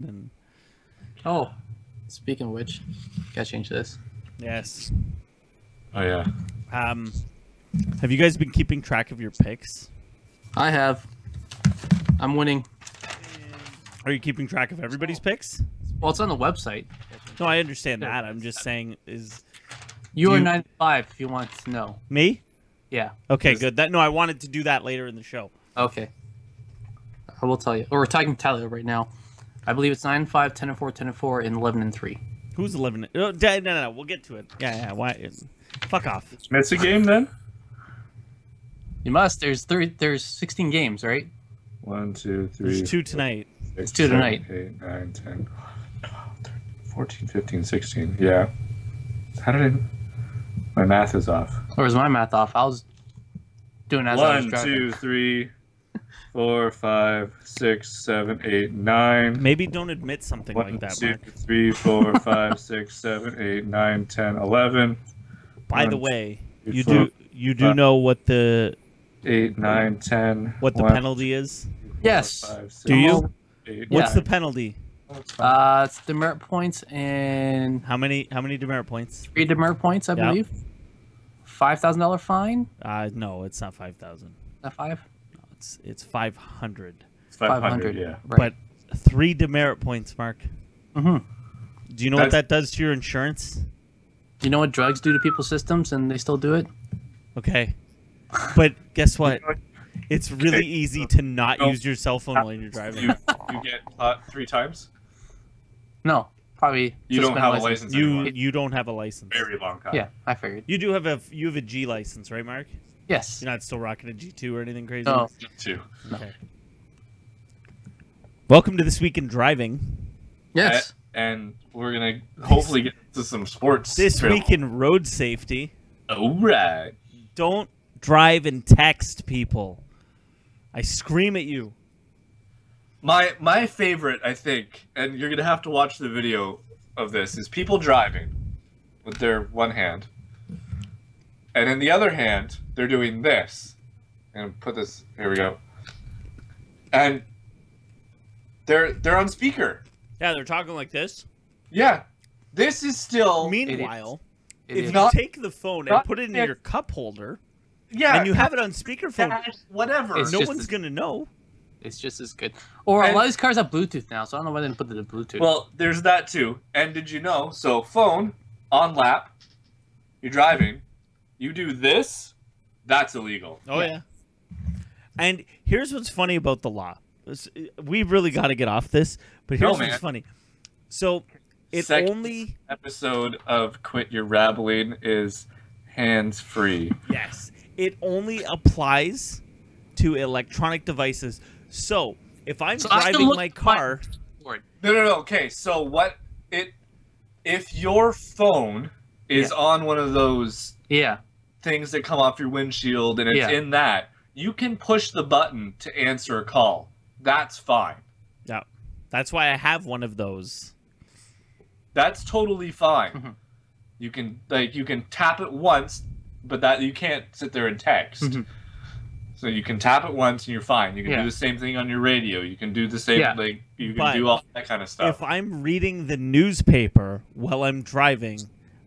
And Oh, speaking of which, gotta change this. yes. Oh yeah. Have you guys been keeping track of your picks? I have. I'm winning. Are you keeping track of everybody's picks? Well, it's on the website. No, I understand that. I'm just saying, is You are You- 95 if you want to know. me? Yeah. Okay, good. That I wanted to do that later in the show. Okay. I will tell you. Or we're talking tally right now. I believe it's 9-5, 10-4, 10-4, and 11-3. Who's 11? No. We'll get to it. Yeah. Why? Fuck off. Miss a game then? You must. There's 16 games, right? 1, 2, 3. There's 2 tonight. 6, two tonight. 8, 9, 10, 12, 13, 14, 15, 16. Yeah. How did I... My math is off. Or is my math off? I was doing as I was 1, driving. 2, 3, 4, 5, 6, 7, 8, 9. Maybe don't admit something 1, like that, 2, Mark. 3, 4, 5, 6, 7, 8, 9, 10, 11. By the 1, way, 2, you 4, do know what the 8, 9, 10. penalty is? Yes. 5, 6, Do you? 8, What's Yeah. the penalty? It's demerit points and How many demerit points? 3 demerit points, I Yeah. believe. $5,000 fine. No, it's not 5,000. Is that 5? No, it's 500. 500, yeah. Right. But 3 demerit points, Mark. Mm-hmm. Do you know what that does to your insurance? You know what drugs do to people's systems, and they still do it? Okay. But guess what? It's really Okay. easy to not No. use your cell phone while you're driving. You get caught 3 times? No, probably. You don't suspend have a license anymore. You don't have a license. Very long time. Yeah, I figured. You do have a G license, right, Mark? Yes. You're not still rocking a G2 or anything crazy? No. 2. Okay. Welcome to This Week in Driving. Yes. And we're going to hopefully get to some sports. This film. week in road safety. All right. Don't drive and text people. I scream at you. My favorite, I think, and you're going to have to watch the video of this, is people driving with their one hand. And in the other hand, they're doing this. And put this, here we go. And they're on speaker. Yeah, they're talking like this. Yeah. This is still... Meanwhile, It if is. you not- take the phone and not- put it in your cup holder Yeah. and you have it on speakerphone, Whatever. It's no just one's as- going to know. It's just as good. Or a And- lot of these cars have Bluetooth now, so I don't know why they didn't put it in Bluetooth. Well, there's that too. And did you know? So, phone on lap, you're driving, you do this, that's illegal. Oh, yeah. And here's what's funny about the law. We really got to get off this, but here's No, what's man. funny. So it Second only... episode of Quit Your Rabbling is hands free. Yes. It only applies to electronic devices. So if I'm So I can driving look my at car... No. Okay. So if your phone is on one of those Yeah. things that come off your windshield and it's Yeah. in that, you can push the button to answer a call. That's fine. Yeah. That's why I have one of those. That's totally fine. Mhm. You can tap it once, but that you can't sit there and text. Mhm. So you can tap it once and you're fine. You can Yeah. do the same thing on your radio. You can do the same Yeah. you can But do all that kind of stuff. If I'm reading the newspaper while I'm driving,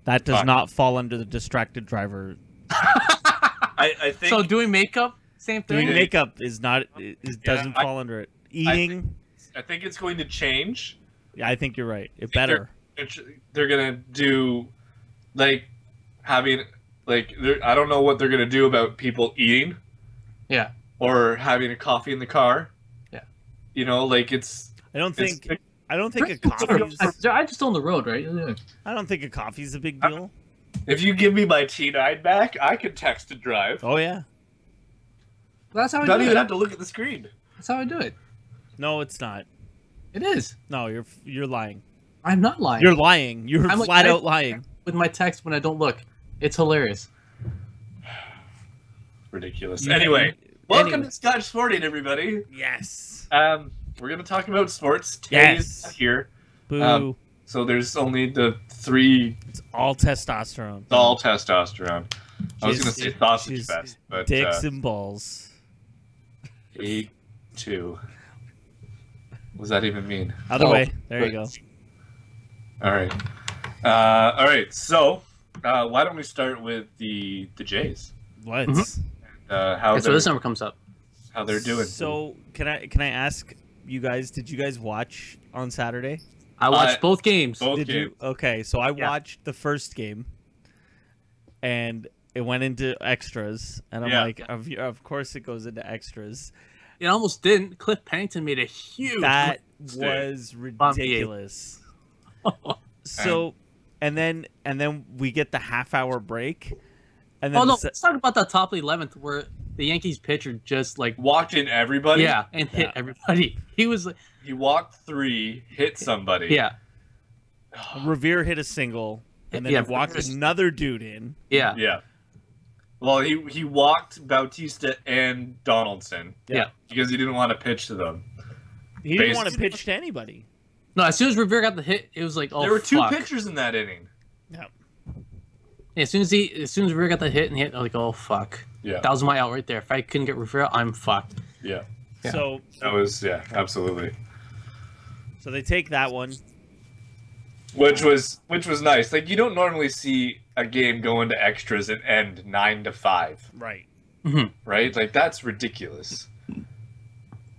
that does Fine. not fall under the distracted driver. I think So doing makeup, same thing? Doing Yeah. makeup is not doesn't I- fall under it. Eating, I think it's going to change. yeah, I think you're right. It better. They're gonna do like having I don't know what they're gonna do about people eating Yeah. or having a coffee in the car. Yeah. You know, like it's I don't it's- think a coffee's I just own the road, right? Yeah. I don't think a coffee's a big deal. if you give me my T9 back, I could text and drive. Oh yeah. That's how I Don't do even it. have to look at the screen. That's how I do it. No, it's not. It is. No, you're lying. I'm not lying. You're lying. You're I'm like- flat out lying. With my text when I don't look. It's hilarious. Ridiculous. You- Anyway, welcome anyway. to Scotch Sporting, everybody. Yes. We're gonna talk about sports. Teddy's Yes. here. Boo. So there's only the 3 It's all testosterone. all testosterone. I was gonna say She's- sausage she's fest, but Dicks and balls. 8-2. What does that even mean? Other Oh, way. There you good. go. All right. All right. So, why don't we start with the Jays? Let's. How Okay, so this number comes up. how they're doing? So can I ask you guys? Did you guys watch on Saturday? I watched both games. both Did you? games. Okay, so I Yeah. watched the first game, and it went into extras, and I'm Yeah. like, of course it goes into extras. It almost didn't. Cliff Pennington made a huge. That mistake. was Bump me. ridiculous. So, and then we get the half-hour break, and then Oh no! the se- Let's talk about that top of the 11th where the Yankees pitcher just like Walked in everybody. yeah and hit Yeah. everybody. He was like He walked 3, hit somebody. yeah Revere hit a single, and then Yeah, he walked Revere's- another dude in. yeah Yeah. Well, he walked Bautista and Donaldson. Yeah. Because he didn't want to pitch to them. He didn't want to Basically- pitch to anybody. No, as soon as Revere got the hit, it was like oh there were 2 fuck. pitchers in that inning. Yeah. Yeah, as soon as Revere got the hit and hit, I was like oh fuck. Yeah. That was my out right there. If I couldn't get Revere, I'm fucked. Yeah. Yeah. So That was absolutely. so they take that one. Which was nice. Like you don't normally see a game go into extras and end 9-5, Right. right? Like that's ridiculous.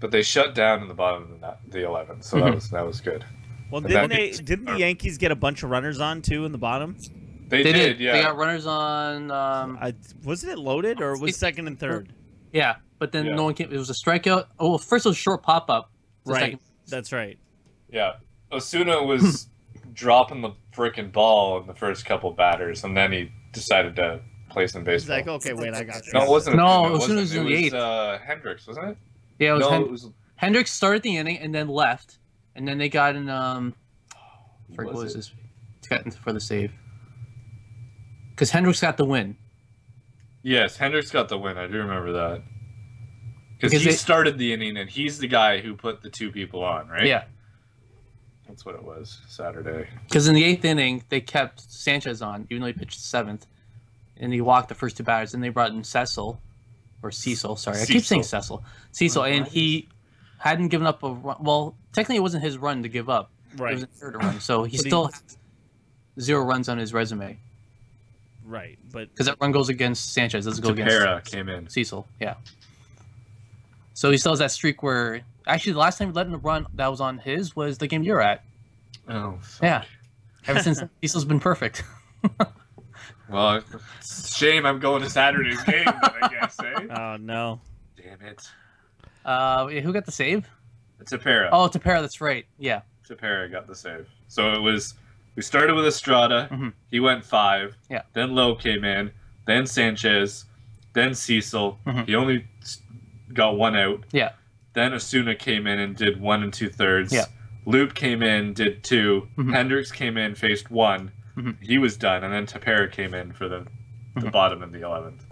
But they shut down in the bottom of the 11th, so that was good. Well, But didn't the Yankees get a bunch of runners on too in the bottom? They did, yeah. They got runners on. Wasn't it loaded or was second and third? Yeah, but then Yeah. no one came. It was a strikeout. Oh, well, first it was a short pop up. Right. That's right. Yeah. Osuna was dropping the freaking ball in the first couple batters, and then he decided to play some He's baseball. like, okay, wait, I got this. No, it wasn't. No, Osuna, Osuna was in the eighth. Hendricks, wasn't it? Yeah, it was, No, it was. Hendricks started the inning and then left, and then they got in. What was it? this? Got in for the save. Because Hendricks got the win. Yes, Hendricks got the win. I do remember that. Because Because he they- started the inning, and he's the guy who put the 2 people on, right? Yeah, That's what it was. Saturday. because in the 8th inning they kept Sanchez on, even though he pitched the 7th, and he walked the first 2 batters. Then they brought in Cecil, or Cecil. Sorry, I keep saying Cecil. Cecil, and he hadn't given up a run. Well, technically it wasn't his run to give up. Right. It was a third run, so he But still has 0 runs on his resume. Right, but Because that run goes against Sanchez, doesn't go Tapera against came in. Cecil. Yeah. So he still has that streak where actually the last time he let him run that was on his was the game you're at. Oh, fuck. Yeah. Ever since Cecil's been perfect. Well, it's a shame I'm going to Saturday's game, I guess, eh? oh no. Damn it. Who got the save? Tapera. Oh, Tapera, that's right. Yeah. Tapera got the save. So it was, we started with Estrada. Mhm. He went 5. Yeah. Then Lowe came in. Then Sanchez. Then Cecil. Mhm. He only got 1 out. Yeah. Then Osuna came in and did 1 2/3. Yeah. Loop came in, did 2. Mhm. Hendricks came in, faced 1. Mhm. He was done. And then Tapera came in for the Mhm. bottom of the 11th.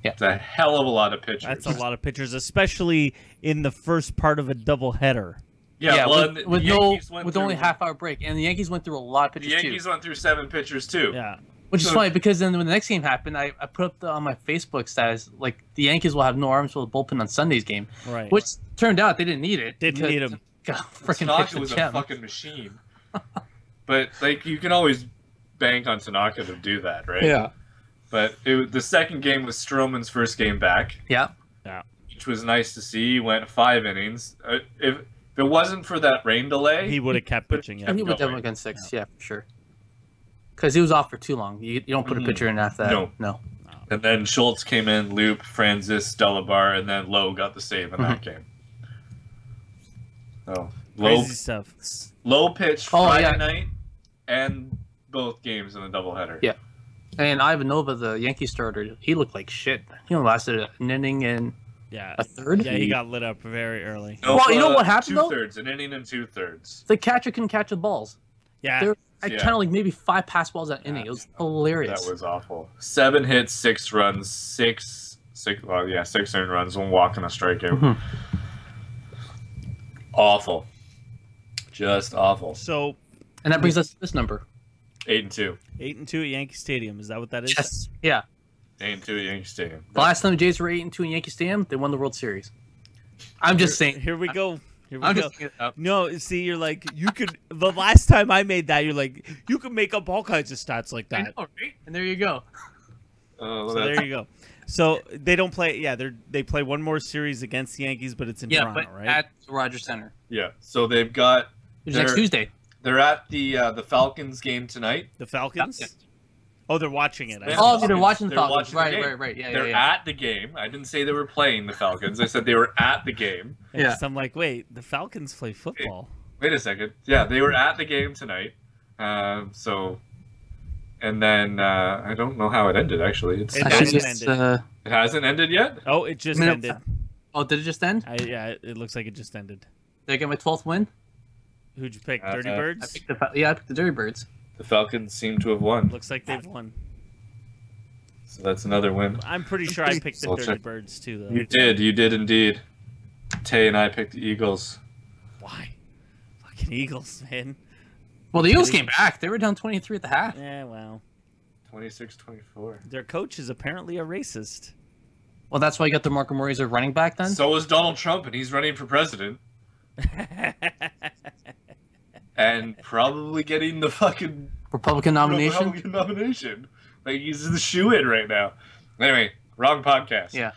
Yeah. It's a hell of a lot of pitchers. That's a lot of pitchers, especially in the first part of a doubleheader. Yeah, well, with the no Yankees went with through- only half-hour break, and the Yankees went through a lot of The pitchers Yankees too. went through 7 pitchers too. Yeah. Which is So- funny because then when the next game happened, I put up on my Facebook status like the Yankees will have no arms for the bullpen on Sunday's game, Right. which turned out they didn't need it. Didn't because need 'em. God, freaking Tanaka pitched was the a gem. fucking machine. But like you can always bank on Tanaka to do that, right? Yeah. But the second game was Stroman's first game back, Yeah. which was nice to see. He went 5 innings. If it wasn't for that rain delay, He would have kept pitching. Yeah. And he would definitely against 6, yeah, for sure. Because he was off for too long. You don't put a pitcher in after that. No. No. and then Schultz came in, Loop, Francis, Delabar, and then Lowe got the save in that game. So Crazy stuff. Lowe pitched Oh, Friday yeah. night and both games in the doubleheader. Yeah. And Ivanova, the Yankee starter, he looked like shit. He only lasted an inning and Yeah. a third. Yeah, he got lit up very early. No, Well, you know what happened, though? 2/3, an inning and 2/3. The catcher couldn't catch the balls. Yeah. There, I Yeah. counted like maybe 5 pass balls that inning. It was hilarious. That was awful. 7 hits, 6 runs, 6 earned runs, 1 walk and a strikeout. Mhm. Awful. Just awful. So And that brings us to this number. 8-2. 8-2 at Yankee Stadium. Is that what that is? Yes. Yeah. 8-2 at Yankee Stadium. The last time the Jays were 8-2 in Yankee Stadium, they won the World Series. I'm just saying. Here we go. Here we I'm go. just looking it up. No, see, you're like, you could. The last time I made that, you're like, you can make up all kinds of stats like I that. know, right? And there you go. Oh, So there you go. So they don't play. Yeah, they play one more series against the Yankees, but it's in Toronto, but right? at the Rogers Center. Yeah. So they've got. It's next Tuesday. They're at the Falcons game tonight. The Falcons. Oh, they're watching it. Yeah. Oh, they're watching the They're Falcons. watching the Right, game. right. Yeah, They're yeah. at the game. I didn't say they were playing the Falcons. I said they were at the game. Yeah. So I'm like, wait, the Falcons play football. Wait a second. Yeah, they were at the game tonight. And then I don't know how it ended. Actually, It I hasn't think ended. it hasn't ended yet. Oh, it just No. ended. Oh, did it just end? Yeah, it looks like it just ended. Did I get my 12th win? Who'd you pick? Dirty I I Birds? picked the I picked the Dirty Birds. The Falcons seem to have won, Looks like they've won. so that's another win. I'm pretty sure I picked the I'll Dirty check. Birds too, though. You did indeed. Tay and I picked the Eagles. Why? Fucking Eagles, man. Well, the Eagles came back. They were down 23 at the half. Yeah, well, 26-24. their coach is apparently a racist. Well, that's why you got the Marco Murray as a running back then? So is Donald Trump, and he's running for president, and probably getting the fucking Republican nomination? Republican nomination. Like he's the shoe-in right now. Anyway, wrong podcast. Yeah.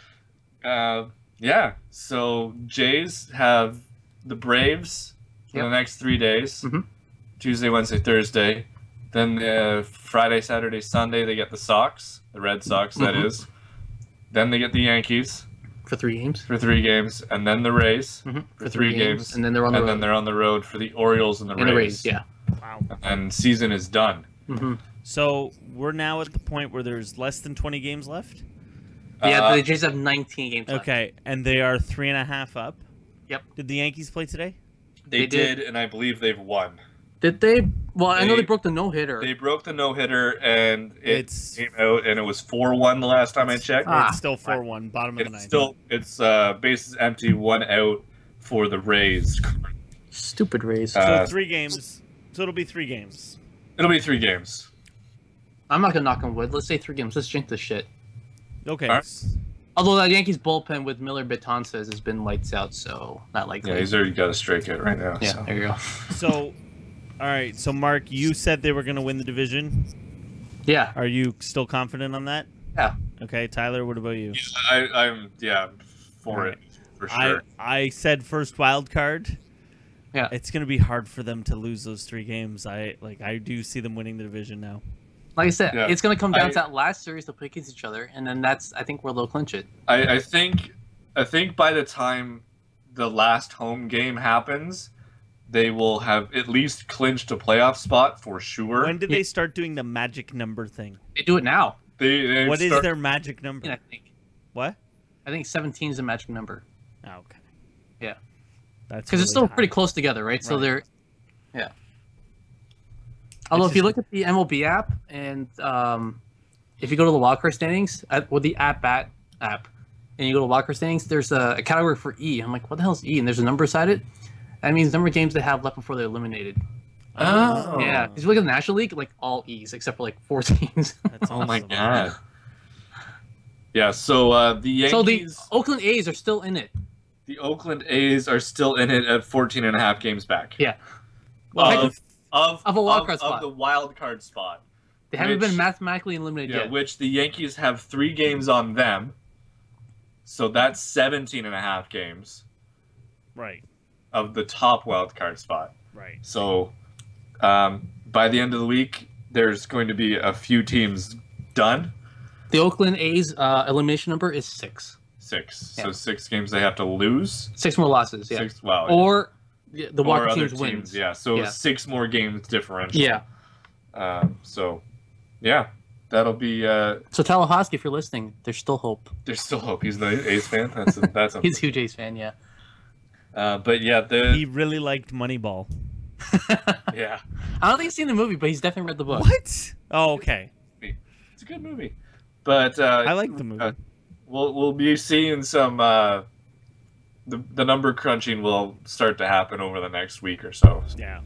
Yeah. So Jays have the Braves for Yep. the next 3 days. Mhm. Tuesday, Wednesday, Thursday. Then Friday, Saturday, Sunday they get the Sox, the Red Sox that Mhm. is. Then they get the Yankees For 3 games? for 3 games, and then the Rays Mhm. for 3 games, And then they're on the and road. then they're on the road for the Orioles and the And the Rays, yeah. Wow. And season is done. Mm-hmm. So we're now at the point where there's less than 20 games left. Yeah, Uh, the Jays have 19 games left. Okay, and they are 3.5 up. Yep. Did the Yankees play today? They They did. did, and I believe they've won. Did they? Well, I know They- they broke the no-hitter. They broke the no-hitter, and it It's- came out, and it was 4-1 the last time I checked. Ah. It's still 4-1, bottom of the ninth. It's bases empty, 1 out for the Rays. Stupid Rays. So 3 games. So it'll be 3 games. It'll be 3 games. I'm not going to knock on wood. Let's say 3 games. Let's jinx this shit. Okay. All right. Although that Yankees bullpen with Miller Betances has been lights out, so not likely. Yeah, he's already got a strikeout right now. Yeah, so. there you go. So, all right. So, Mark, you said they were going to win the division. Yeah. Are you still confident on that? Yeah. Okay, Tyler, what about you? I'm for it for sure. I said first wild card. Yeah. It's going to be hard for them to lose those 3 games. I do see them winning the division now. Like I said, Yeah. it's going to come down to that last series they'll play against each other, and then I think where they'll clinch it. I think by the time the last home game happens, they will have at least clinched a playoff spot for sure. When did they start doing the magic number thing? They do it now. They What is start- their magic number? I think. What? I think 17 is the magic number. Oh, okay. Yeah. That's Because really it's still high. pretty close together, right? So Right. they're, yeah. Although It's if you just- look at the MLB app and if you go to the wildcard standings with the at-bat app and you go to wildcard standings, there's a category for E. I'm like, what the hell is E? And there's a number beside it. That means the number of games they have left before they're eliminated. Oh. Yeah. Because you look at the National League, like all E's except for like 4 teams. That's Oh my awesome. god. Yeah, so the Yankees, So the Oakland A's are still in it. the Oakland A's are still in it at 14 and a half games back. Yeah. Well, Of a wild card spot. Of the wild card spot. They haven't Which- been mathematically eliminated Yeah, yet. which the Yankees have 3 games on them. So that's 17 and a half games right. of the top wild card spot. Right. So by the end of the week, there's going to be a few teams done. The Oakland A's elimination number is 6. 6. Yeah. So 6 games they have to lose. 6 more losses, yeah. 6, wow. Or the or Walker other teams wins. Yeah, so Yeah. 6 more games differential. Yeah. So, yeah, that'll be. So Tallahassee, if you're listening, there's still hope. There's still hope. He's the A's fan. That's He's a huge A's fan, yeah. but yeah, He really liked Moneyball. yeah, I don't think he's seen the movie, but he's definitely read the book. What? Oh, okay. it's a good movie. But I like the movie. We'll be seeing some. The number crunching will start to happen over the next week or so. Yeah.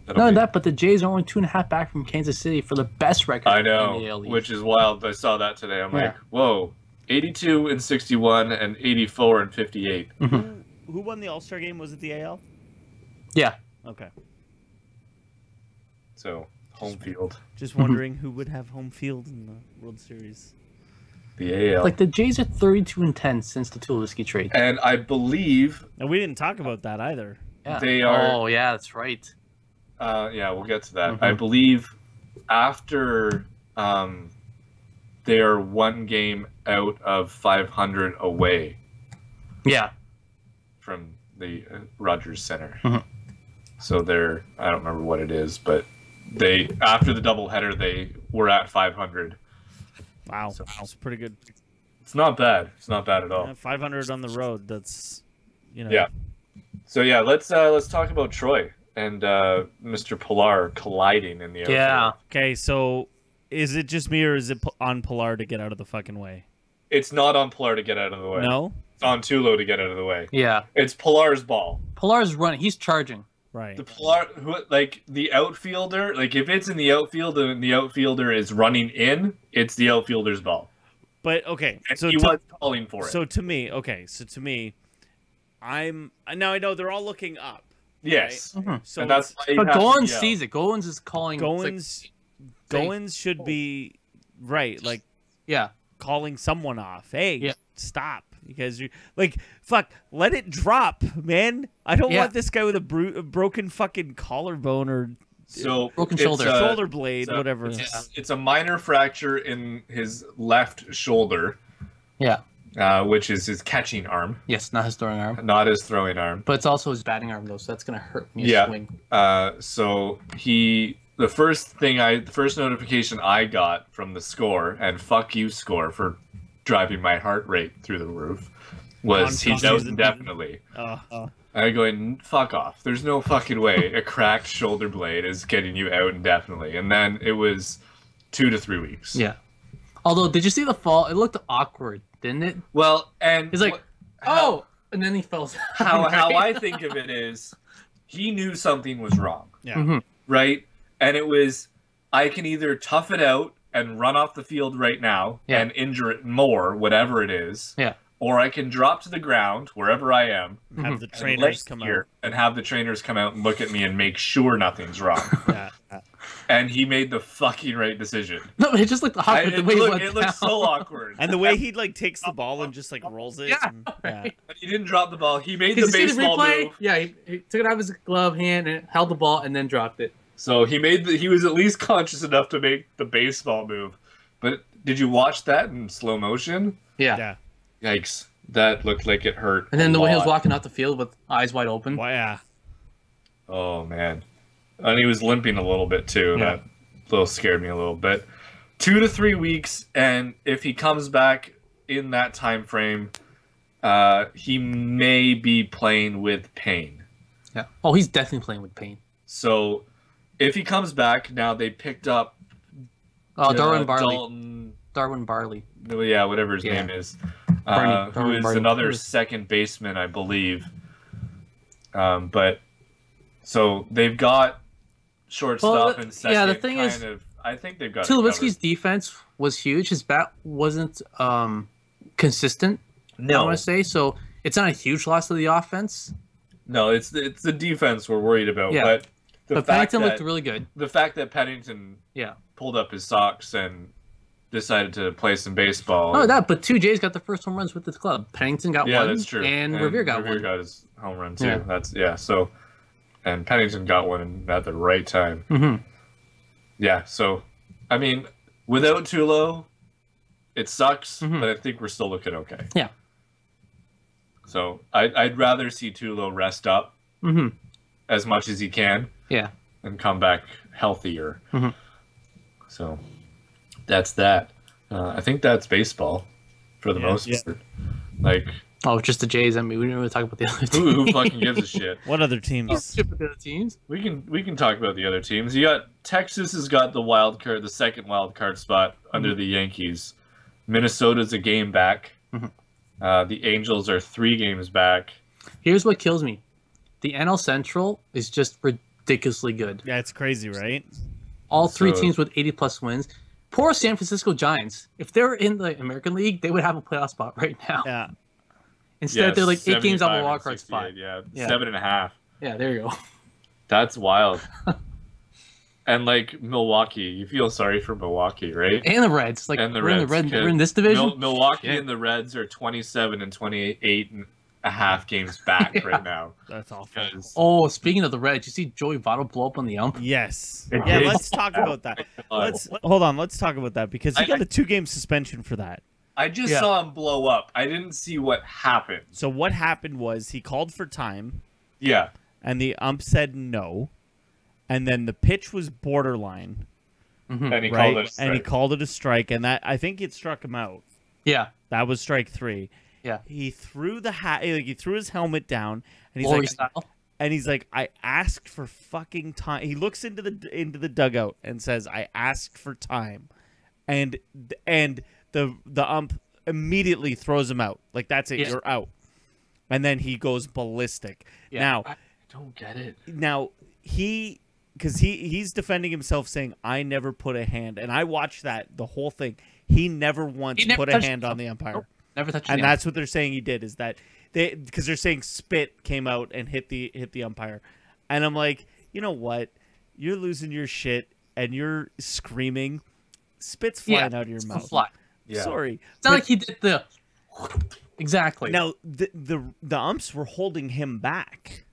That'll Not only be- that, but the Jays are only 2.5 back from Kansas City for the best record I in the know, AL East. which is wild. I saw that today. I'm Yeah. like, whoa, 82 and 61 and 84 and 58. Mhm. who won the All-Star game? Was it the AL? Yeah. Okay. So home field. Just wondering who would have home field in the World Series. The AL. Like the Jays are 32-10 since the Tulowitzki trade. And I believe And we didn't talk about that either. Yeah. they are. Oh yeah, that's right. Yeah, we'll get to that. I believe after they are one game out of 500 away Yeah. from the Rogers Center. Mhm. So they're, I don't remember what it is, but they, after the doubleheader, they were at 500. Wow, that's pretty good. It's not bad. It's not bad at all. 500 on the road. That's, you know. Yeah. So yeah, let's talk about Troy and Mr. Pilar colliding in the outfield. Yeah. Okay, so is it just me or is it on Pilar to get out of the fucking way? It's not on Pilar to get out of the way. No? It's on Tulo to get out of the way. Yeah. It's Pilar's ball. Pilar's running. He's charging. Right. The Pilar, like the outfielder, like if it's in the outfield and the outfielder is running in, it's the outfielder's ball. But okay, And so he was calling for it. So to me, now I know they're all looking up. Yes. Right? Mhm. So And that's why you But have to Goins yell. sees it. Goins is calling. Goins should be right, like Yeah. calling someone off. Hey, Yeah. stop. Because you like fuck, let it drop, man. I don't Yeah. want this guy with a broken fucking collarbone or So Broken it's shoulder. shoulder blade, it's a- whatever. It's a minor fracture in his left shoulder, Yeah. which is his catching arm, Yes, not his throwing arm. not his throwing arm. But it's also his batting arm, though, so that's going to hurt me Yeah. swing. So the first notification I got from the score, and fuck you score for driving my heart rate through the roof, was he's out indefinitely. I'm going, fuck off. There's no fucking way a cracked shoulder blade is getting you out indefinitely. And then it was 2 to 3 weeks. Yeah. Although, did you see the fall? It looked awkward, didn't it? Well, and He's like, oh! And then he fell down. how I think of it is, he knew something was wrong. Yeah. Mhm. Right? And it was, I can either tough it out and run off the field right now Yeah. and injure it more, whatever it is. Yeah. Or I can drop to the ground, wherever I am, Have the and trainers lay come here out. and have the trainers come out and look at me and make sure nothing's wrong. Yeah. And he made the fucking right decision. No, it just looked awkward the way he went It looked so down. awkward. And the way he like takes the ball and just like rolls it. Yeah. and- yeah. But he didn't drop the ball. He made Did the you see the baseball replay? move. Yeah, he took it out of his glove hand and held the ball and then dropped it. So he was at least conscious enough to make the baseball move. But did you watch that in slow motion? Yeah. Yeah. Yikes. That looked like it hurt. And then a the way he was lot. walking out the field with eyes wide open. Well, yeah. Oh man. And he was limping a little bit too. Yeah. That little scared me a little bit. 2 to 3 weeks, and if he comes back in that time frame, he may be playing with pain. Yeah. Oh, he's definitely playing with pain. So if he comes back, now they picked up Oh, Darwin Barley. Dalton, Darwin Barley. yeah, whatever his Yeah. name is, Barney- who Darwin is Barney. another second baseman, I believe. But so they've got shortstop Well, and second. yeah, the thing is, I think they've got it Tulowitzki's covered. defense was huge. His bat wasn't consistent, I No, want to say. So it's not a huge loss to the offense. no, it's the defense we're worried about. Yeah. But the But fact Pennington that looked really good. the fact that Pennington Yeah. pulled up his socks and decided to play some baseball. Oh, that. But 2 Jays got the first home runs with this club. Pennington got Yeah, one. that's true. And Revere got Revere one. got his home run too. Yeah. So, and Pennington got one at the right time. Mm-hmm. Yeah. So, I mean, without Tulo, it sucks, Mhm. but I think we're still looking okay. Yeah. So I'd rather see Tulo rest up Mm-hmm. as much as he can Yeah. and come back healthier. Mhm. So that's that. I think that's baseball for the Yeah. most Yeah. part. Like, Oh, just the Jays. I mean, we didn't really talk about the other teams. who fucking gives a shit? What other teams? Shit with the other teams. We can talk about the other teams. You got Texas has got the wild card, the second wild card spot under the Yankees. Minnesota's a game back. Mhm. The Angels are 3 games back. Here's what kills me. The NL Central is just ridiculously good. Yeah, it's crazy, right? All 3 So- teams with 80-plus wins. Poor San Francisco Giants. If they were in the American League, they would have a playoff spot right now. Yeah. Instead, they're like 8 games out of 75 a wild and card 68, spot. Yeah, Yeah. 7.5. Yeah, there you go. That's wild. And like Milwaukee, you feel sorry for Milwaukee, right? And the Reds, like And the we're in the Reds, red. We're in this division. Milwaukee Yeah. and the Reds are 27 and 28.5 games back Yeah. right now. That's awful. Oh, speaking of the Reds, you see Joey Votto blow up on the ump? Yes. It Yeah, did. let's talk about that. Let's hold on. Let's talk about that because he got a 2-game suspension for that. I just saw him blow up. I didn't see what happened. So what happened was he called for time, Yeah. and the ump said no, and then the pitch was borderline, And he right? called it a And he strike. called it a strike, and that I think it struck him out. Yeah. That was strike 3. Yeah. He threw the hat, like he threw his helmet down, and he's Lori like, style. I asked for fucking time. He looks into the dugout and says, I asked for time, and the ump immediately throws him out. Like, that's it, Yeah. you're out. And then he goes ballistic. Yeah. Now, I don't get it. because he's defending himself saying, I never put a hand. And I watched the whole thing. He never once He never put a touched hand him. on the umpire. Nope. Never touched And the that's what they're saying he did, is that because they're saying spit came out and hit the umpire. And I'm like, you know what? You're losing your shit and you're screaming. Spit's flying out of your mouth. Fly. Yeah. Sorry. It's not like he did the exactly. Now the umps were holding him back.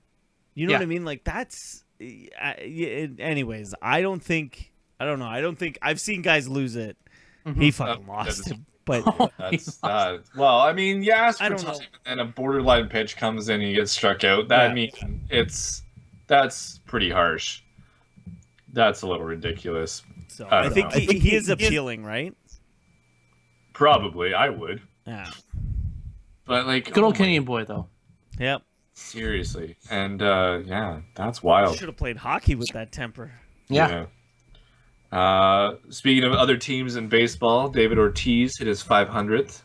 You know Yeah. what I mean? Like that's. Anyways, I don't think I've seen guys lose it. He fucking lost it. But That's well, I mean, you ask I for don't know. time and a borderline pitch comes in and you get struck out. That Yeah. means that's pretty harsh. That's a little ridiculous. so I I don't think know. he is appealing, right? Probably, I would. Yeah. But like, Good old oh my- Canadian boy though. Yep. seriously, and yeah, that's wild. Should have played hockey with that temper. Yeah. Speaking of other teams in baseball, David Ortiz hit his 500th.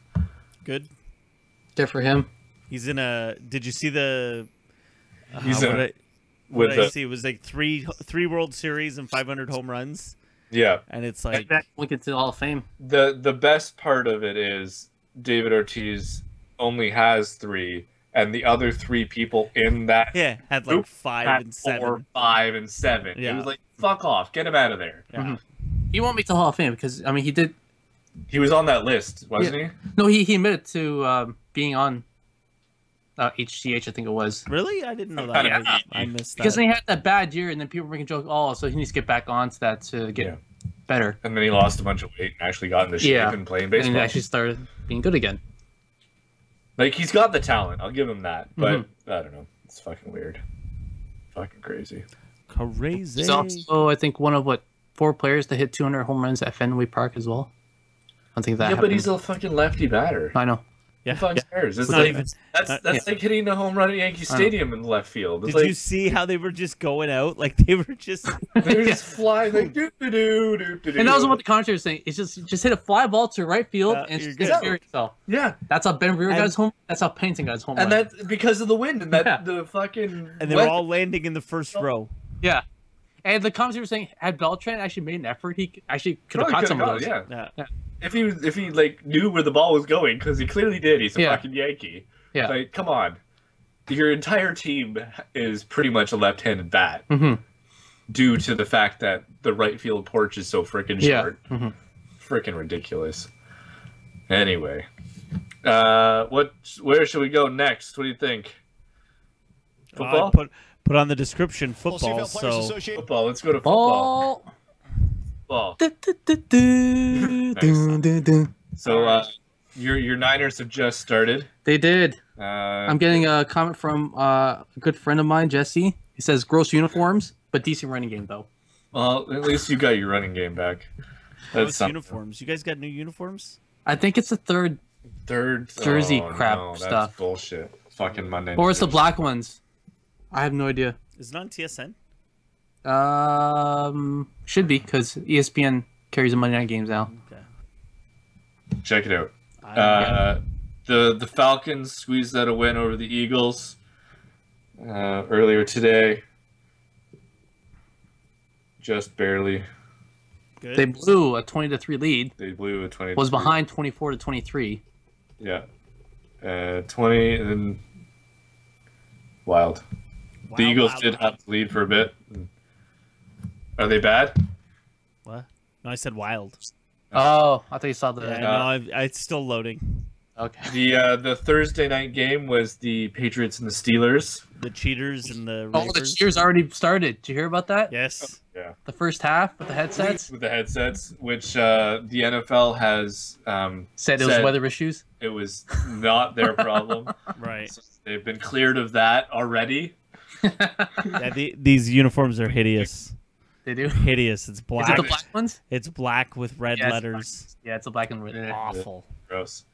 Good. Good for him. He's in a. Did you see the? He's what in I, with what I the see? It was like three World Series and 500 home runs, yeah. and it's like Link it to the Hall of Fame. The best part of it is David Ortiz only has 3, and the other 3 people in that had group like 5 had and 7. 4, 5, and 7. It Yeah. was like, fuck off, get him out of there. Yeah. He won't make the Hall of Fame because I mean he did. He was on that list, wasn't he? No, he admitted to being on HCH. I think it was Really? I didn't know that. Yeah. I missed that. because they had that bad year, and then people were making jokes. Oh, so he needs to get back onto that to get Yeah. better. And then he lost a bunch of weight and actually got into shape Yeah. and playing And baseball. he actually started being good again. Like, he's got the talent, I'll give him that. But, I don't know, it's fucking weird. Fucking crazy. Crazy. He's also, I think, one of 4 players to hit 200 home runs at Fenway Park as well. I think that. Yeah, but happened. he's a fucking lefty batter. I know. Yeah. Who fucking cares? It's not like, even- that's yeah. like hitting a home run at Yankee Stadium in left field. It's Did like, you see how they were just going out? Like they were just. they're just flying like doo-doo-doo-doo-doo. And that was what the commentator was saying. It's just hit a fly ball to right field and you're just good. carry yourself. Yeah, That's how Ben Rear got And- his home. That's how Peyton got his home. and run. that's because of the wind and that Yeah. the fucking And they were all landing in the first row. Yeah. And the commentator was saying, had Beltran actually made an effort, he actually could have Probably caught could've some of got those. it, yeah. Yeah. If he like knew where the ball was going, because he clearly did. He's a Yeah. fucking Yankee. Yeah. Like, come on, your entire team is pretty much a left-handed bat Mhm. due to the fact that the right field porch is so freaking Yeah. short. Mhm. Freaking ridiculous. Anyway, where should we go next? What do you think? Football. Put on the description football. So Football. Let's go to football. Ball. Football. So your Niners have just started. They did. I'm I'm getting a comment from a good friend of mine, Jesse. He says gross uniforms, but decent running game though. Well, at least you got your running game back. those something. uniforms. You guys got new uniforms? I think it's the third, Third Jersey oh, crap no, that's stuff. bullshit. Fucking Monday. or it's the night. black ones. I have no idea. Is it on TSN? Should be because ESPN carries the Monday night games now. Okay. Check it out. I- The Falcons squeezed out a win over the Eagles earlier today. Just barely. Good. They blew a 20-3 lead. They blew a 20. Was behind 24-23. Yeah. 20 and then Wild. The Eagles did have to lead for a bit. Are they bad? What? No, I said Wild. Oh, I thought you saw the. Yeah, no, it's still loading. Okay. The Thursday night game was the Patriots and the Steelers. The cheaters and the Oh, the rapers. cheers already started. Did you hear about that? Yes. Yeah. The first half with the headsets. With the headsets, which the NFL has Said it was weather issues. It was not their problem. Right. So they've been cleared of that already. Yeah, these uniforms are hideous. They do. Hideous. It's black. Is it the black ones? It's black with red letters. Yeah, it's a black and red. Awful. Gross.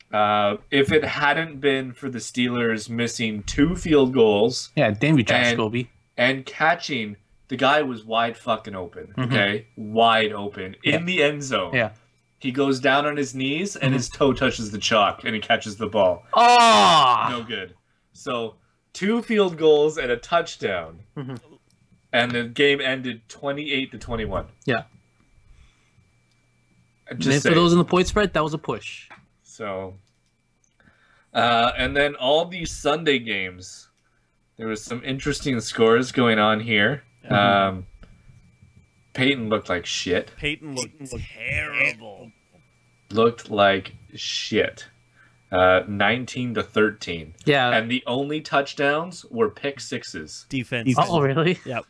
If it hadn't been for the Steelers missing 2 field goals, Yeah, damn you, Josh Scobie. and catching, the guy was wide fucking open. Okay, wide open in the end zone. Yeah. He goes down on his knees and his toe touches the chalk and he catches the ball. Oh! No good. So 2 field goals and a touchdown, and the game ended 28-21. Yeah. Just For those in the point spread, that was a push. So, and then all these Sunday games, there was some interesting scores going on here. Peyton looked like shit. Peyton looked terrible. Looked like shit. 19-13. Yeah. And the only touchdowns were pick sixes. Defense. Oh, really? Yep.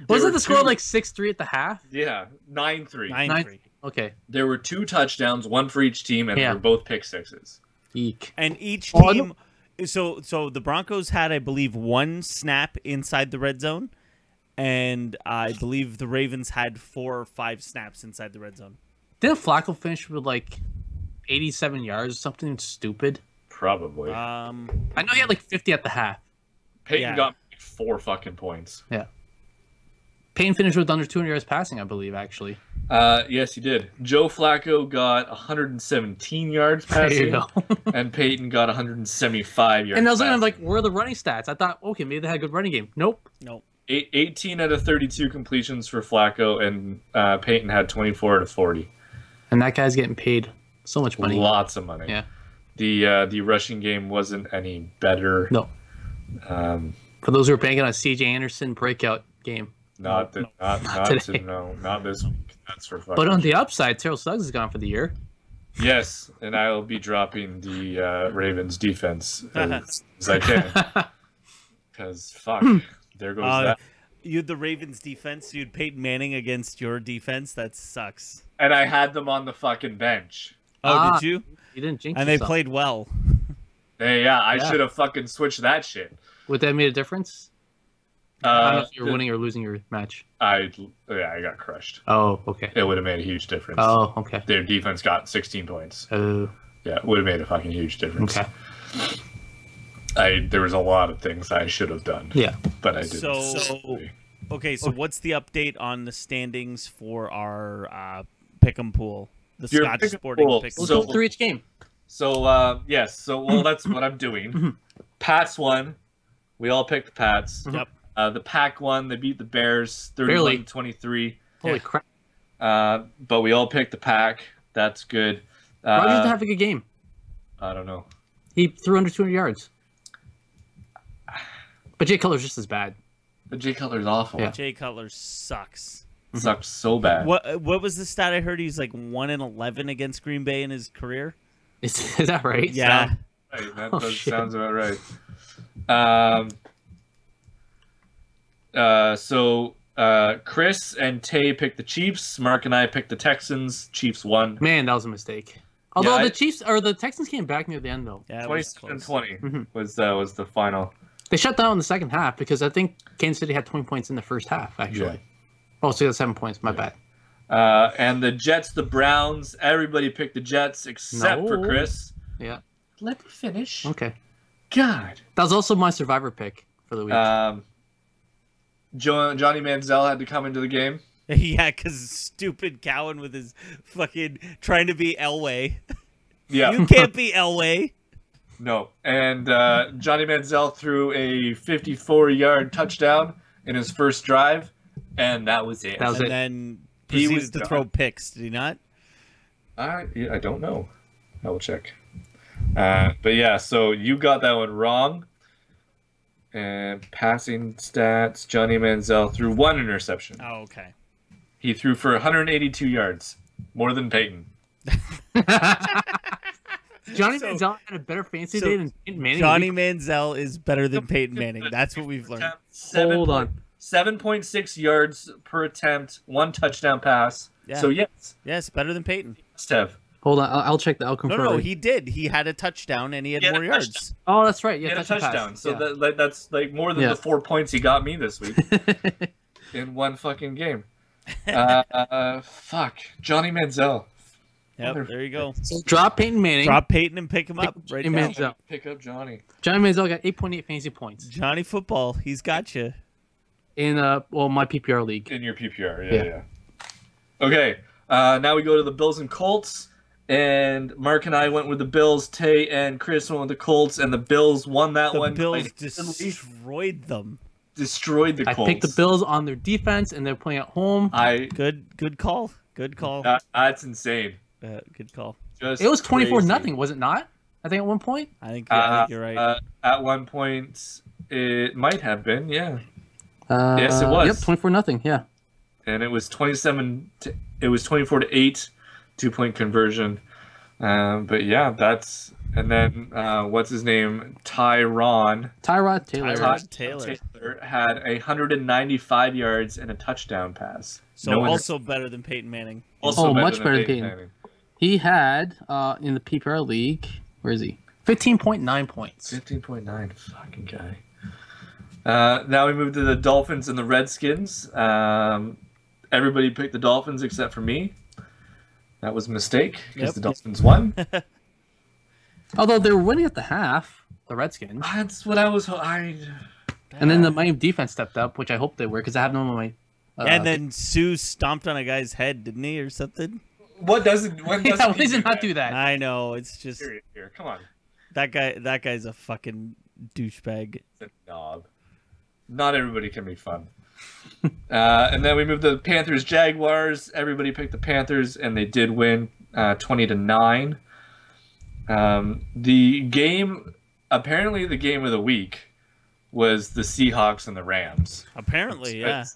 Wasn't the score like 6-3 at the half? Yeah, 9-3. 9-3. Okay. There were 2 touchdowns, one for each team, and they Yeah. were both pick sixes. Eek. And each Oh, team. So the Broncos had, I believe, 1 snap inside the red zone, and I believe the Ravens had 4 or 5 snaps inside the red zone. Didn't Flacco finish with like 87 yards, something stupid? Probably. I know he had like 50 at the half. Peyton yeah. got 4 fucking points. Yeah. Payne finished with under 200 yards passing, I believe, actually. Yes, he did. Joe Flacco got 117 yards There you passing, go. and Peyton got 175 yards. And I was looking passing. like, where are the running stats? I thought, okay, maybe they had a good running game. Nope. 18 out of 32 completions for Flacco, and Peyton had 24 out of 40. And that guy's getting paid so much money. Lots of money. Yeah. The rushing game wasn't any better. No. For those who are banking on a CJ Anderson breakout game. Not today. not this week. That's for fucking. But on the upside, Terrell Suggs is gone for the year. Yes, and I'll be dropping the Ravens defense as I can. Because fuck, there goes that. You had the Ravens defense. You had Peyton Manning against your defense. That sucks. And I had them on the fucking bench. Oh, did you? You didn't jinx And yourself. they played well. Hey, yeah, I should have fucking switched that shit. Would that made a difference? I don't know if you were winning or losing your match. I got crushed. Oh, okay. It would have made a huge difference. Oh, okay. Their defense got 16 points. Oh, Yeah, it would have made a fucking huge difference. okay. There was a lot of things I should have done. Yeah. But I didn't. So what's the update on the standings for our pick'em pool? The Your Scotch pick'em Sporting pool. Pick'em. We'll So- go through each game. So, yes. So, well, that's what I'm doing. Pats won. We all picked the Pats. Yep. The Pack won. They beat the Bears Barely. 31-23. Holy crap. But we all picked the Pack. That's good. Rodgers didn't have a good game. I don't know. He threw under 200 yards. But Jay Cutler's just as bad. But Jay Cutler's awful. Yeah. Jay Cutler sucks. Sucks so bad. What was the stat I heard? He's like 1-11 against Green Bay in his career. Is that right? Yeah. Right, that Oh, does, shit. sounds about right. So Chris and Tay picked the Chiefs. Mark and I picked the Texans. Chiefs won. Man, that was a mistake. Although Yeah, the Chiefs or the Texans came back near the end though. Yeah, it was close. 27-20 was the final. They shut down in the second half because I think Kansas City had 20 points in the first half actually. Yeah. Oh, so you got 7 points. My bad. And the Jets, the Browns, everybody picked the Jets except for No. Chris. Yeah. Let me finish. Okay. God. That was also my survivor pick for the week. Johnny Manziel had to come into the game. Yeah, because stupid Cowan with his fucking trying to be Elway. Yeah. You can't be Elway. No. And Johnny Manziel threw a 54-yard touchdown in his first drive, and that was it. That was And it. then He proceeded was to done. throw picks. Did he not? I don't know. I will check. But yeah, so you got that one wrong. And passing stats, Johnny Manziel threw 1 interception. Oh, okay. He threw for 182 yards, more than Peyton. Johnny Manziel had a better fantasy day than Peyton Manning. Johnny Manziel is better than Peyton Manning. That's what we've learned. Hold on. 7.6 yards per attempt, 1 touchdown pass. Yeah. So Yes, better than Peyton. must have. Hold on, I'll check the outcome. No, he did. He had a touchdown and he had more yards. Touchdown. Oh, that's right. He Yeah, had a touchdown. pass. So Yeah. that's like more than the 4 points he got me this week in one fucking game. Fuck. Johnny Manziel. Yep, there you go. So drop Peyton Manning. Drop Peyton and pick him up right Johnny now. Manziel. Pick up Johnny. Johnny Manziel got 8.8 fantasy points Johnny Football, he's got you. in my PPR league. In your PPR, yeah. Okay, now we go to the Bills and Colts. And Mark and I went with the Bills. Tay and Chris went with the Colts, and the Bills won that one. The Bills destroyed them. Destroyed the Colts. I picked the Bills on their defense, and they're playing at home. Good call. Good call. That's insane. Good call. Just It was 24-0, crazy. was it not? I think at one point. I think you're right. At one point, it might have been, yeah. Yes, it was. Yep, 24-0. Yeah. And it was 24-8, 2-point conversion. But yeah, that's and then what's his name? Tyrod Taylor. Tyrod Taylor had 195 yards and a touchdown pass. So also better than Peyton Manning. Also much better than Peyton. Manning. He had in the PPR league. Where is he? 15.9 points. 15.9, fucking guy. Now we move to the Dolphins and the Redskins. Everybody picked the Dolphins except for me. That was a mistake because the Dolphins won. Although they were winning at the half, the Redskins. That's what I was. And then the Miami defense stepped up, which I hope they were because I have no money. And then Sue stomped on a guy's head, didn't he, or something? What doesn't? When doesn't Why he does do it not that? do that? I know, it's just Here, come on. that guy's a fucking douchebag. The knob. Not everybody can be fun. And then we moved to the Panthers Jaguars. Everybody picked the Panthers, and they did win 20-9. The game, apparently, the game of the week was the Seahawks and the Rams. Apparently, yeah.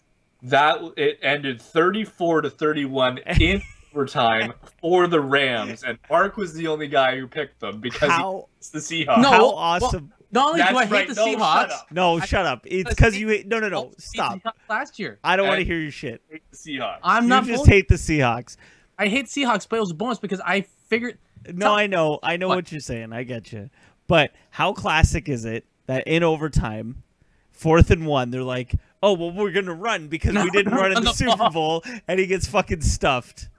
It ended 34-31 in overtime for the Rams, and Mark was the only guy who picked them because it's the Seahawks. No, How awesome! Well, not only do I That's hate right. the No, Seahawks, shut up. No, shut up. It's because you hate. No. Stop. Last year, I don't want to hear your shit. I hate the Seahawks. I'm You not. just hate the Seahawks. I hate Seahawks, but it was a bonus because I figured. No, I know what you're saying. I get you. But how classic is it that in overtime, 4th and 1, they're like, "Oh well, we're gonna run because we didn't run in the Super Bowl," and he gets fucking stuffed.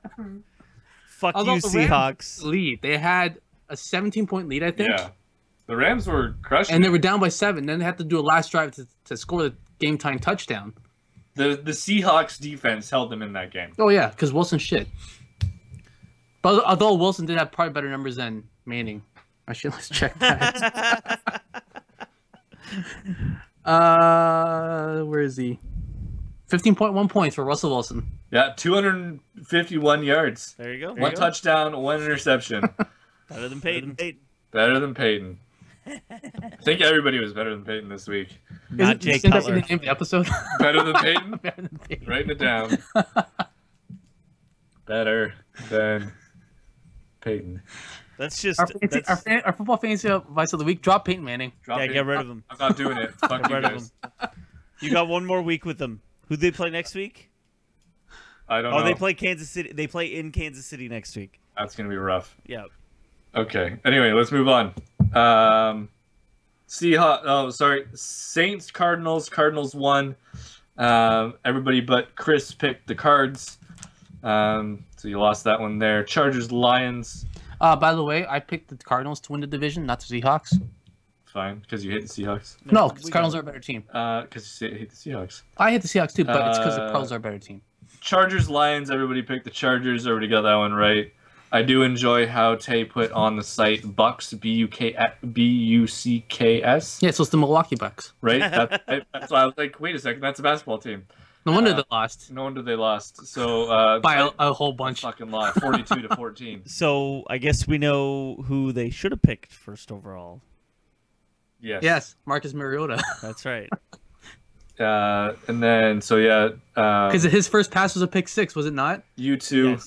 Fuck Although you, the Rams Seahawks. lead. They had a 17-point lead, I think. Yeah. The Rams were crushing. And they were down by 7. Then they had to do a last drive to score the game time touchdown. The Seahawks defense held them in that game. Oh yeah, because Wilson shit. But although Wilson did have probably better numbers than Manning, actually let's check that. Where is he? 15.1 points for Russell Wilson. Yeah, 251 yards. There you go. One touchdown, 1 interception. Better than Peyton. Better than Peyton. I think everybody was better than Peyton this week. Not Jay Isn't that Cutler. the name of the episode? Better than Peyton? Better than Peyton. Writing it down. Better than Peyton. That's just Our football fantasy advice of the week: drop Peyton Manning. Drop yeah. Peyton. Get rid of him. I'm not doing it. Fuck Get you rid of guys. him. You got one more week with them. Who they play next week? I don't know. Oh, they play Kansas City. They play in Kansas City next week. That's going to be rough. Yeah. Okay. Anyway, let's move on. Saints, Cardinals. Cardinals won. Everybody but Chris picked the Cards. So you lost that one there. Chargers, Lions. By the way, I picked the Cardinals to win the division, not the Seahawks. Fine, because you hate the Seahawks. No, because Cardinals are a better team. Because you hate the Seahawks. I hate the Seahawks too, but it's because the Cardinals are a better team. Chargers, Lions. Everybody picked the Chargers. Everybody got that one right. I do enjoy how Tay put on the site Bucks, B-U-C-K-S. Yeah, so it's the Milwaukee Bucks. Right? That's why I was like, wait a second, that's a basketball team. No wonder they lost No wonder they lost. So by a whole bunch. fucking lot, 42-14. So I guess we know who they should have picked first overall. Yes, Marcus Mariota. That's right. And then Because his first pass was a pick six, was it not? you two,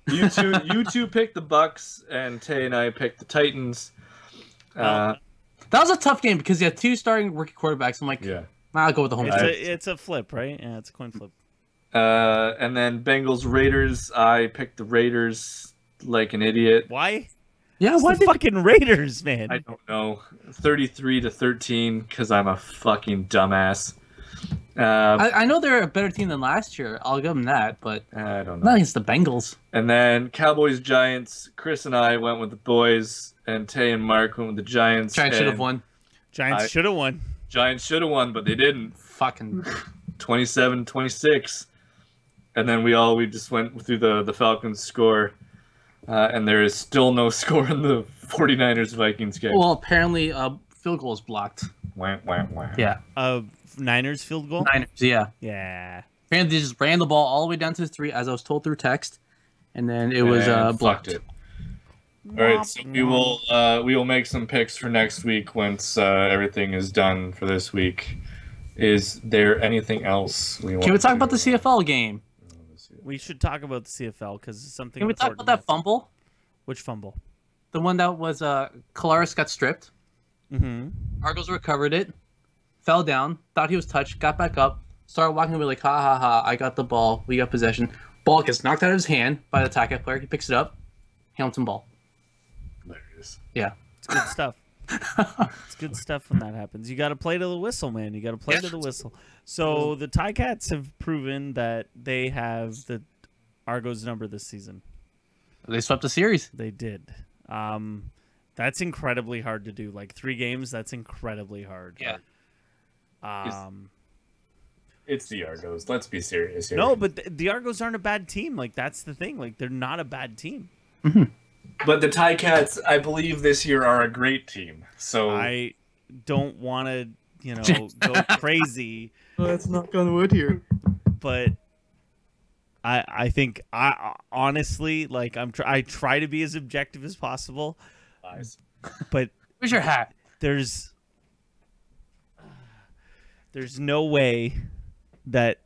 Yes. you two picked the Bucks, and Tay and I picked the Titans. That was a tough game because you had two starting rookie quarterbacks. I'm like, Yeah. I'll go with the home team. It's a flip, right? Yeah, it's a coin flip. And then Bengals Raiders. I picked the Raiders like an idiot. Why? Yeah, It's why the did fucking Raiders, man. I don't know. 33-13 because I'm a fucking dumbass. I know they're a better team than last year. I'll give them that, but I don't not know. against the Bengals. And then Cowboys Giants. Chris and I went with the boys, and Tay and Mark went with the Giants. Giants should have and won. Giants should have won. Giants should have won, but they didn't. Fucking 27-26. And then we just went through the Falcons score. And there is still no score in the 49ers-Vikings game. well, apparently, field goal is blocked. Wah, wah, wah. Yeah, Niners field goal. Niners. Yeah, Yeah. apparently they just ran the ball all the way down to the 3, as I was told through text, and then it was And blocked. fucked it. All right, so we will make some picks for next week once everything is done for this week. Is there anything else we want? Can we talk to- about the CFL game? We should talk about the CFL because it's something. Can we talk important. about that fumble? Which fumble? The one that was Kalaris got stripped. Mm-hmm. Argos recovered it, fell down, thought he was touched, got back up, started walking away like, ha ha ha, I got the ball, we got possession. Ball gets knocked out of his hand by the attack player. He picks it up, Hamilton ball. Hilarious. Yeah. It's good stuff. It's good stuff when that happens. You got to play to the whistle, man. You got to play to the whistle. So the Ticats have proven that they have the Argos number this season. They swept the series. They did. That's incredibly hard to do. Like 3 games, that's incredibly hard. Yeah. It's the Argos. Let's be serious here. No, but the Argos aren't a bad team. Like that's the thing. Like they're not a bad team. But the Ticats, I believe this year are a great team. So I don't want to, go crazy, Let's knock on wood here. but I think I honestly like I try to be as objective as possible, Lies. but Where's your hat? there's no way that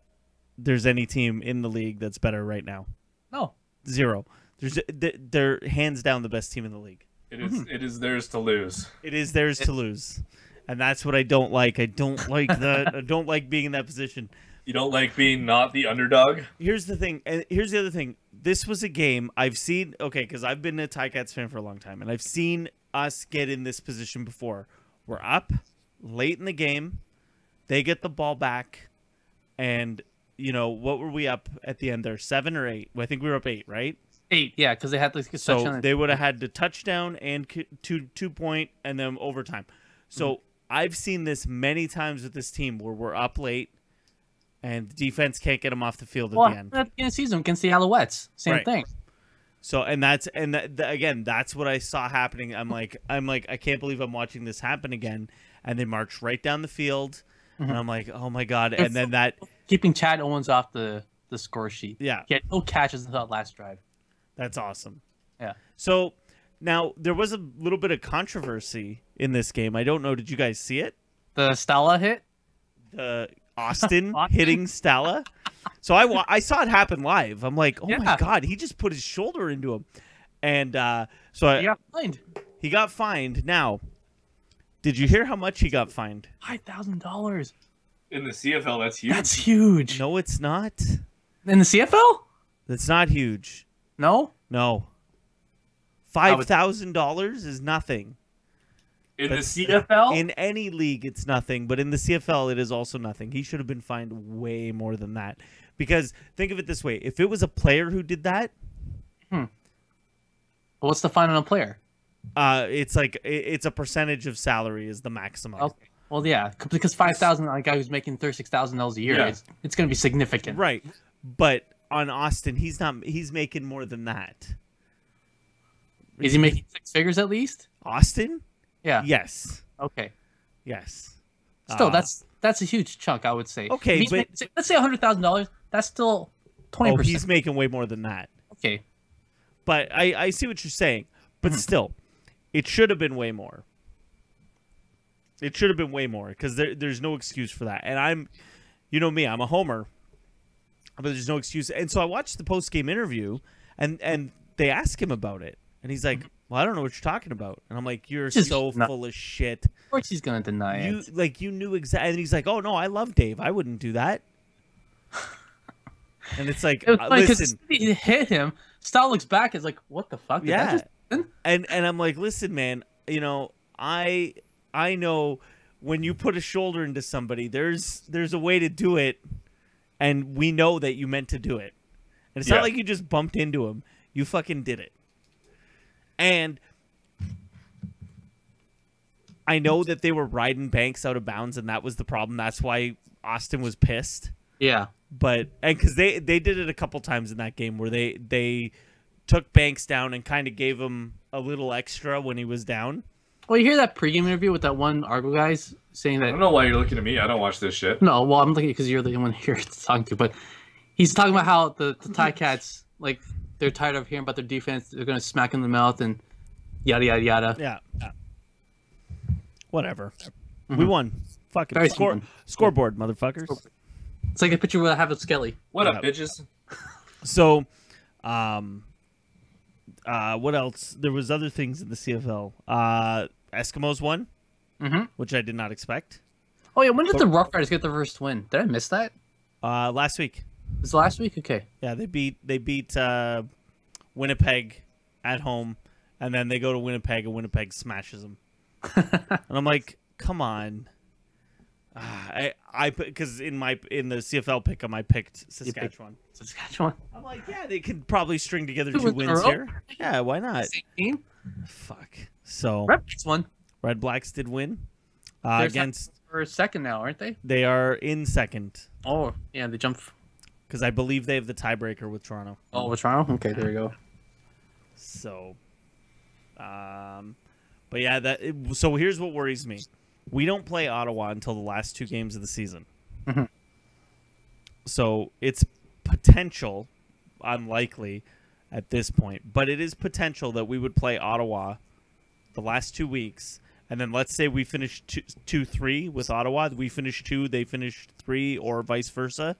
there's any team in the league that's better right now. No. Zero. They're hands down the best team in the league. It is theirs to lose. It is theirs to lose. And that's what I don't like. I don't like that. I don't like being in that position. You don't like being not the underdog? Here's the thing. And here's the other thing. This was a game I've seen. Okay, because I've been a Ticats fan for a long time. And I've seen us get in this position before. We're up late in the game. They get the ball back. And, what were we up at the end there? 7 or 8? I think we were up 8, right? 8, yeah, because they had like a So touchdown. they would have had the touchdown and 2-point and then overtime. So I've seen this many times with this team where we're up late and the defense can't get them off the field at the end. At the end of the season against the Alouettes, same Right. thing. So again, that's what I saw happening. I'm like, I can't believe I'm watching this happen again. And they march right down the field, and I'm like, oh my god! And then that, Keeping Chad Owens off the score sheet. yeah, He had no catches until that last drive. that's awesome. Yeah. So now there was a little bit of controversy in this game. I don't know. Did you guys see it? The Stella hit. Austin Austin? hitting Stella. So I saw it happen live. I'm like, oh my Yeah. god, he just put his shoulder into him, and He got fined he got fined. Now, did you hear how much he got fined? $5,000. In the CFL, that's huge. That's huge. No, it's not. In the CFL? That's not huge. No. No. $5,000 is nothing. In But the CFL? In any league, it's nothing, but in the CFL, it is also nothing. He should have been fined way more than that. Because think of it this way: if it was a player who did that, What's the fine on a player? it's like it's a percentage of salary is the maximum. Okay. Well, yeah, because 5,000 on a guy who's making $36,000 a year, Yeah. it's going to be significant. Right, but on Austin, he's not. He's making more than that. Is he making 6 figures at least? Austin? Yeah. Yes. Okay. Yes. Still, that's that's a huge chunk, I would say. Okay, but let's say $100,000. That's still 20%. Oh, he's making way more than that. Okay. But I see what you're saying. But still, it should have been way more. It should have been way more because there's no excuse for that. And you know me, I'm a homer, but there's no excuse. And so I watched the post-game interview, and they ask him about it. And he's like, well, I don't know what you're talking about. And I'm like, you're so full of shit. Of course he's going to deny it. Like, you knew exactly. And he's like, oh, no, I love Dave. I wouldn't do that. And it's like, listen. He hit him. Stout looks back. Is like, what the fuck? Did that just happen? And I'm like, listen, man. You know, I know when you put a shoulder into somebody, there's a way to do it, and we know that you meant to do it. And it's not like you just bumped into him. You fucking did it. And I know that they were riding Banks out of bounds, and that was the problem. That's why Austin was pissed. Yeah. But because they did it a couple times in that game where they took Banks down and kind of gave him a little extra when he was down. Well, you hear that pregame interview with that one Argo guys saying that. I don't know why you're looking at me. I don't watch this shit. No, well, I'm looking because you're the one here to talk to. But he's talking about how the Ticats, like, they're tired of hearing about their defense. They're going to smack in the mouth and yada, yada, yada. Yeah. Whatever. We won. Fuck it. Scoreboard, motherfuckers. It's like a picture where I have a Skelly. What up, bitches? So, what else? There was other things in the CFL. Eskimos won, which I did not expect. Oh, yeah. When did the Rough Riders get their first win? Did I miss that? Last week. Was it last week? Okay. Yeah, they beat Winnipeg at home, and then they go to Winnipeg, and Winnipeg smashes them. And I'm like, come on. Because in the CFL pick'em, I picked Saskatchewan. Saskatchewan. I'm like, yeah, they could probably string together 2 wins here. Yeah, why not? Same team? Fuck. So Red Blacks won. Red Blacks did win against. They're second now, aren't they? They are in second. Oh, yeah, they jumped. Because I believe they have the tiebreaker with Toronto. Oh, with Toronto? Okay, there you go. So, but yeah, so here's what worries me. We don't play Ottawa until the last 2 games of the season. So it's potential, unlikely at this point, but it is potential that we would play Ottawa the last 2 weeks. And then let's say we finish 2-3 with Ottawa. We finish 2, they finish 3, or vice versa.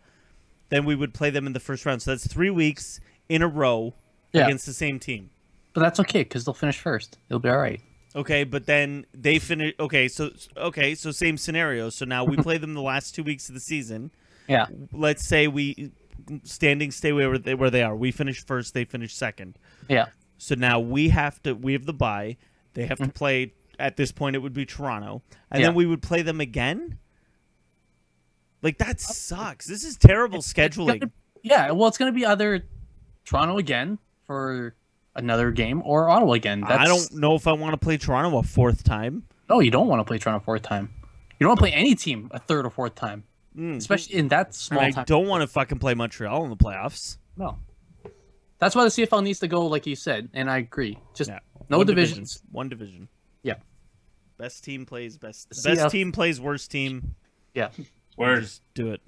Then we would play them in the first round. So that's 3 weeks in a row against the same team. But that's okay because they'll finish first. It'll be all right. Okay, but then they finish. Okay, so same scenario. So now we play them the last 2 weeks of the season. Yeah. Let's say we stay where they are. We finish first. They finish second. Yeah. So now we have the bye. They have to play. At this point, it would be Toronto, and then we would play them again. Like, that sucks. This is terrible scheduling. Well, it's going to be either Toronto again for another game or Ottawa again. I don't know if I want to play Toronto a 4th time. No, you don't want to play Toronto a 4th time. You don't want to play any team a 3rd or 4th time, especially in that small time. I don't want to fucking play Montreal in the playoffs. No. That's why the CFL needs to go, like you said, and I agree. Just no divisions. One division. Yeah. Best team plays best. Best team plays worst team. Yeah. Word. Just do it.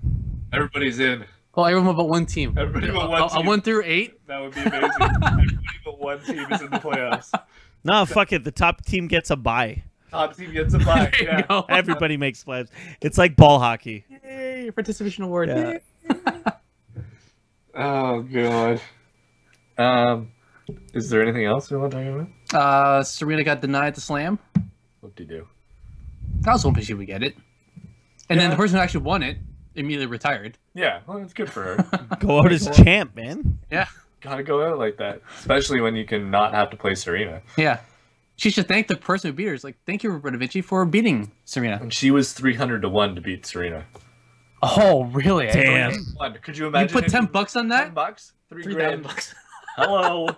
Everybody's in. Well, everyone but one team. Everybody but one team. 1 through 8. That would be amazing. Everybody but one team is in the playoffs. No, fuck it. The top team gets a bye. Top team gets a bye. Yeah. Everybody makes playoffs. It's like ball hockey. Yay! Participation award. Yeah. Oh god. Is there anything else we want to talk about? Serena got denied the slam. What'd you do? I was hoping she would get it. And then the person who actually won it immediately retired. Yeah, well, it's good for her. Go out as champ, man. Yeah. Gotta go out like that. Especially when you can not have to play Serena. Yeah. She should thank the person who beat her. It's like, thank you, Roberta Vinci, for beating Serena. And she was 300-1 to beat Serena. Oh, really? Damn. Could you imagine? You put $10 on that? $10? $3,000. Hello.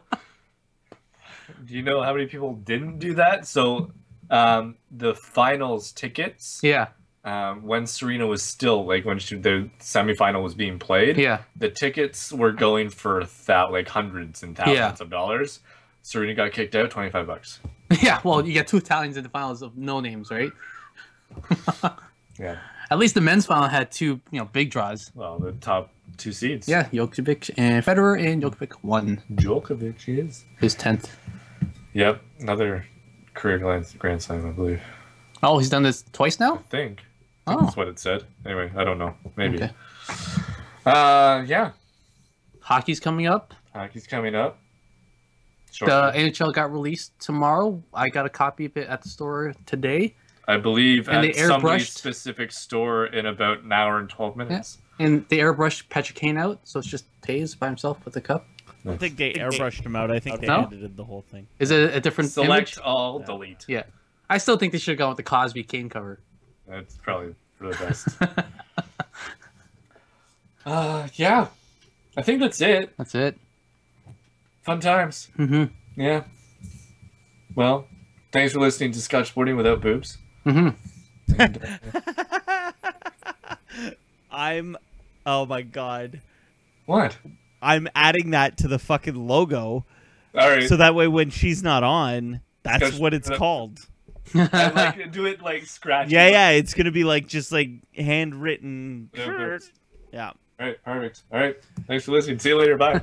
Do you know how many people didn't do that? So, the finals tickets. Yeah. When Serena was still the semifinal was being played. Yeah. The tickets were going for hundreds and thousands of dollars. Serena got kicked out. $25. Yeah. Well, you get 2 Italians in the finals of no names, right? Yeah. At least the men's final had two, big draws. Well, the top 2 seeds. Yeah, Djokovic and Federer, and Djokovic won Djokovic is his 10th. Yep, another career Grand Slam, I believe. Oh, he's done this twice now? I think Oh. that's what it said. Anyway, I don't know. Maybe. Okay. Yeah. Hockey's coming up. Hockey's coming up. The Shortly. NHL got released tomorrow. I got a copy of it at the store today. I believe And at they somebody's airbrushed- specific store in about an hour and 12 minutes. And they airbrushed Patrick Kane out, so it's just Taves by himself with the cup. I don't think they airbrushed him out. I think they No? edited the whole thing. Is it a different Select image? all, delete. Yeah. I still think they should have gone with the Cosby Kane cover. That's probably for the best. Yeah. I think that's it. That's it. Fun times. Mm-hmm. Yeah. Well, thanks for listening to Scotch Sporting without boobs. Mm-hmm. Oh my god. What? I'm adding that to the fucking logo. All right. So that way when she's not on, that's Scotch- what it's called. And, like, do it like scratchy. Yeah, it's gonna be like just like handwritten. Yeah. Yeah. All right, perfect. All right. Thanks for listening. See you later. Bye.